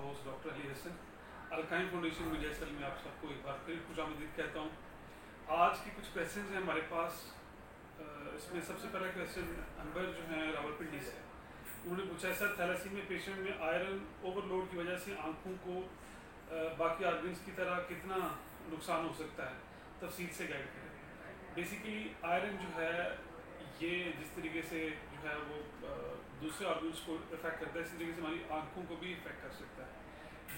Host doctor Ali Hasan. अलकाइन foundation media cell में आप सबको एक बार फिर खुश आमदीद कहता हूँ। आज की कुछ क्वेश्चन हैं हमारे पास। इसमें सबसे पहला क्वेश्चन अंबर जो है रावलपिंडी से, उन्होंने पूछा है सर थैलेसीमिया पेशेंट में आयरन ओवरलोड की वजह से आँखों को बाकी आर्गन्स की तरह कितना नुकसान हो सकता है, तफसील से गाइड करें। बेसिकली आयरन जो है ये जिस तरीके से जो है वो दूसरे ऑर्गन्स को इफेक्ट करता है, इसी तरीके से हमारी आँखों को भी इफेक्ट कर सकता है।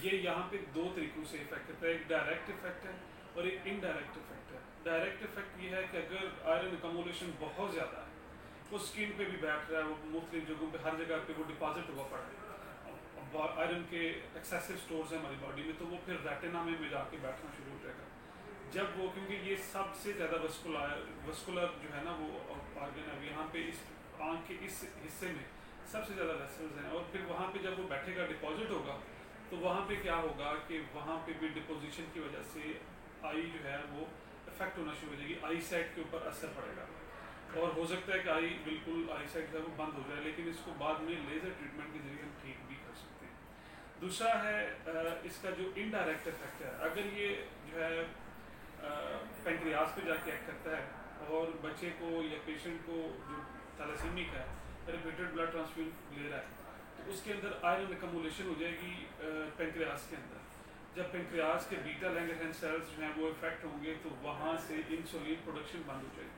ये यहाँ पे दो तरीक़ों से इफेक्ट करता है, एक डायरेक्ट इफेक्ट है और एक इनडायरेक्ट इफेक्ट है। डायरेक्ट इफेक्ट ये है कि अगर आयरन अकोमोडेशन बहुत ज़्यादा है, वो स्किन पे भी बैठ रहा है, वो मुख्तलिफ जगहों पे हर जगह पे वो डिपॉजिट हुआ पड़ा है, आयरन के एक्सेसिव स्टोर्स हैं हमारी बॉडी में, तो वो फिर रेटिना में जाके बैठना शुरू हो जाएगा जब वो, क्योंकि ये सबसे ज़्यादा वस्कुलर जो है ना वो ऑर्गन है यहाँ पे, इस आँख के इस हिस्से में सबसे ज़्यादा वेसल्स हैं। और फिर वहाँ पे जब वो बैठेगा, डिपॉजिट होगा, तो वहाँ पे क्या होगा कि वहाँ पे भी डिपोजिशन की वजह से आई जो है वो इफेक्ट होना शुरू हो जाएगी, आई साइट के ऊपर असर पड़ेगा और हो सकता है कि आई बिल्कुल आई साइट जो है वो बंद हो जाए, लेकिन इसको बाद में लेज़र ट्रीटमेंट के जरिए हम ठीक भी कर सकते हैं। दूसरा है इसका जो इनडायरेक्ट इफेक्ट है, अगर ये जो है पेंक्रियाज पे जाके एक्ट करता है और बच्चे को या पेशेंट को जो थैलेसीमिक है रिपीटेड ब्लड ट्रांसफ्यूजन ले रहा है, तो उसके अंदर आयरन एकमुलेशन हो जाएगी पेंक्रियाज के अंदर। जब पेंक्रियाज के बीटा लैंगरहैंस सेल्स जो हैं वो इफेक्ट होंगे तो वहाँ से इंसुलिन प्रोडक्शन बंद हो जाएगी,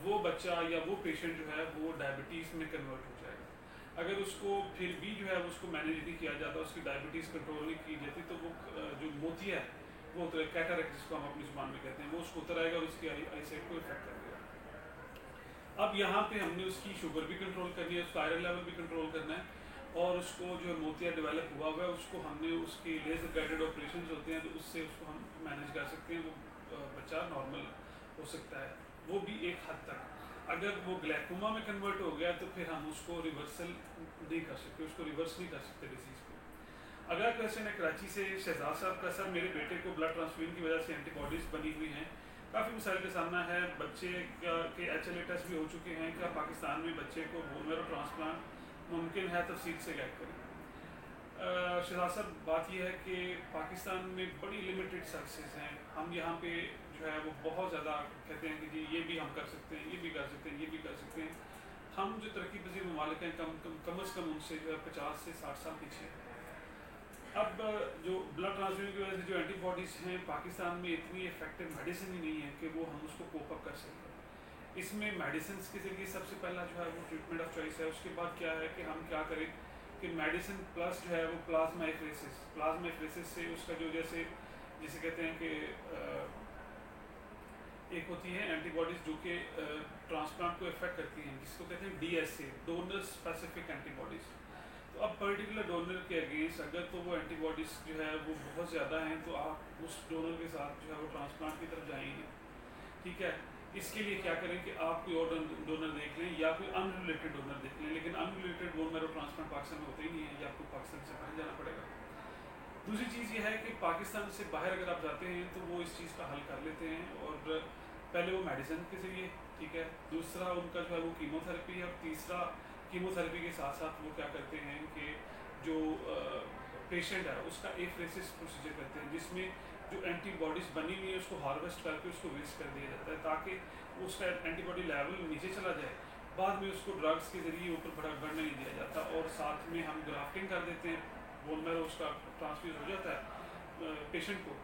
वो बच्चा या वो पेशेंट जो है वो डायबिटीज़ में कन्वर्ट हो जाएगा। अगर उसको फिर भी जो है उसको मैनेज नहीं किया जाता, उसकी डायबिटीज़ कंट्रोल नहीं की जाती, तो वो जो मोतिया है वो उतर, कैटरेक्ट जिसको हम अपनी जुबान में कहते हैं, वो उसको उतर आएगा और उसकी आई साइट को इफेक्ट कर देगा। अब यहाँ पे हमने उसकी शुगर भी कंट्रोल करनी है, उसका आयरन लेवल भी कंट्रोल करना है, और उसको जो मोतिया डेवलप हुआ हुआ है उसको हमने उसके लेजर गाइडेड ऑपरेशन होते हैं तो उससे उसको हम मैनेज कर सकते हैं, वो बच्चा नॉर्मल हो सकता है, वो भी एक हद तक। अगर वो ग्लैकोमा में कन्वर्ट हो गया तो फिर हम उसको रिवर्सल नहीं कर सकते, उसको रिवर्स नहीं कर सकते डिजीज़ को। अगला क्वेश्चन है कराची से शहजाद साहब का, सर मेरे बेटे को ब्लड ट्रांसफ्यूजन की वजह से एंटीबॉडीज़ बनी हुई हैं, काफ़ी मसाइल का सामना है, बच्चे के HLA टेस्ट भी हो चुके हैं, क्या पाकिस्तान में बच्चे को बोन मैरो ट्रांसप्लांट मुमकिन है, तफसील से गाइड करें। शहजाद साहब बात यह है कि पाकिस्तान में बड़ी लिमिटेड सर्विसेज हैं, हम यहाँ पे जो है वो बहुत ज़्यादा कहते हैं कि जी ये भी हम कर सकते हैं, ये भी कर सकते हैं, ये भी कर सकते हैं। हम जो तरक्की पजीर ममालिक हैं कम अज़ कम उनसे जो है 50 से 60 साल पीछे हैं। अब जो ब्लड ट्रांसफ्यूजन की वजह से जो एंटीबॉडीज़ हैं पाकिस्तान में इतनी इफेक्टिव मेडिसिन ही नहीं है कि वो हम उसको कोप अप कर सकें। इसमें मेडिसिन के ज़रिए सबसे पहला जो है वो ट्रीटमेंट ऑफ चॉइस है। उसके बाद क्या है कि हम क्या करें कि मेडिसिन प्लस जो है वो प्लाज्मा एफरेसिस से उसका जो जैसे कहते हैं कि एक होती है एंटीबॉडीज़ जो कि ट्रांसप्लांट को इफेक्ट करती हैं, जिसको कहते हैं DSA, डोनर स्पेसिफिक एंटीबॉडीज़। तो अब पर्टिकुलर डोनर के अगेंस्ट अगर तो वो एंटीबॉडीज़ जो है वो बहुत ज़्यादा हैं तो आप उस डोनर के साथ जो है वो ट्रांसप्लांट की तरफ जाएंगे, ठीक है। इसके लिए क्या करें कि आप कोई और डोनर देख लें या कोई अनरिलेटेड डोनर देख लें, लेकिन unrelated bone marrow transplant Pakistan में होते ही नहीं है, या आपको पाकिस्तान से बाहर जाना पड़ेगा। दूसरी चीज़ ये है कि पाकिस्तान से बाहर अगर आप जाते हैं तो वो इस चीज़ का हल कर लेते हैं, और पहले वो मेडिसिन के ज़रिए, ठीक है, दूसरा उनका जो है वो कीमोथेरेपी है, और तीसरा कीमोथेरेपी के साथ साथ वो क्या करते हैं कि जो पेशेंट है उसका एफरेसिस प्रोसीजर करते हैं, जिसमें जो एंटीबॉडीज़ बनी हुई है उसको हार्वेस्ट करके उसको वेस्ट कर दिया जाता है ताकि उसका एंटीबॉडी लेवल नीचे चला जाए। बाद में उसको ड्रग्स के ज़रिए ऊपर बढ़ने नहीं दिया जाता, और साथ में हम ग्राफ्टिंग कर देते हैं, बोन मैरो उसका ट्रांसफ्यूज हो जाता है पेशेंट को।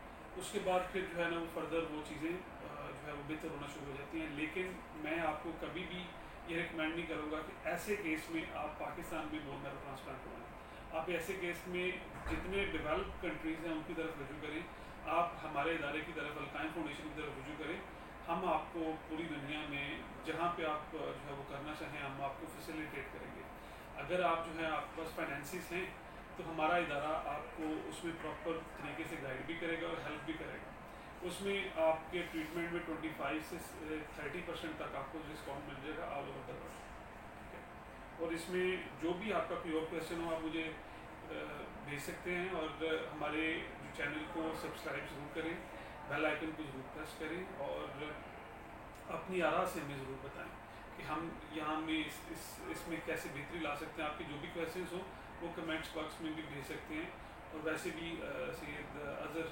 उसके बाद फिर जो है ना वो फर्दर वो चीज़ें जो है वो बेहतर होना शुरू हो जाती हैं। लेकिन मैं आपको कभी भी ये रिकमेंड नहीं करूँगा कि ऐसे केस में आप पाकिस्तान में बोन मैरो ट्रांसप्लांट करवाएं। आप ऐसे केस में जितने डेवलप कंट्रीज़ हैं उनकी तरफ रजू करें, आप हमारे इदारे की तरफ अलकाइन फाउंडेशन की तरफ रजू करें। हम आपको पूरी दुनिया में जहाँ पे आप जो है वो करना चाहें हम आपको फैसिलिटेट करेंगे। अगर आप जो है आपके पास फाइनेंसिस हैं तो हमारा इदारा आपको उसमें प्रॉपर तरीके से गाइड भी करेगा और हेल्प भी करेगा। उसमें आपके ट्रीटमेंट में 25 से 30% तक आपको डिस्काउंट मिल जाएगा ऑल ओवर द वर्ल्ड, ठीक है। और इसमें जो भी आपका कोई और क्वेश्चन हो आप मुझे भेज सकते हैं, और हमारे जो चैनल को सब्सक्राइब ज़रूर करें, बेल आइकन को ज़रूर प्रेस करें, और अपनी आरा से हमें ज़रूर बताएं कि हम यहाँ में इसमें कैसे बेहतरी ला सकते हैं। आपके जो भी क्वेश्चंस हो वो कमेंट्स बॉक्स में भी भेज सकते हैं, اور ویسے بھی سید اظہر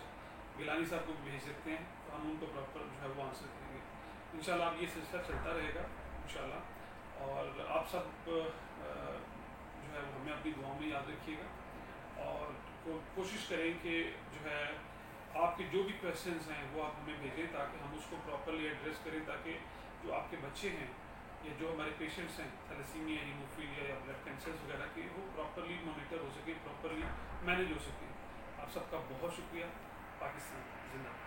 گیلانی صاحب کو بھی بھیج سکتے ہیں، تو ہم ان کو پراپر جو ہے وہ آنسر کریں گے انشاءاللہ. اب یہ سلسلہ چلتا رہے گا انشاءاللہ. اور آپ سب جو ہے وہ ہمیں اپنی دعاؤں میں یاد رکھیے گا، اور کوشش کریں کہ جو ہے آپ کے جو بھی کویشچنز ہیں وہ آپ ہمیں بھیجیں تاکہ ہم اس کو پراپرلی ایڈریس کریں، تاکہ جو آپ کے بچے ہیں یا جو ہمارے پیشنٹس ہیں تھیلیسیمیا، ہیموفیلیا یا بلڈ کینسرز وغیرہ کے، وہ پراپرلی مانیٹر ہو سکیں، پراپرلی مینیج ہو سکیں. آپ سب کا بہت شکریہ. پاکستان زندہ باد.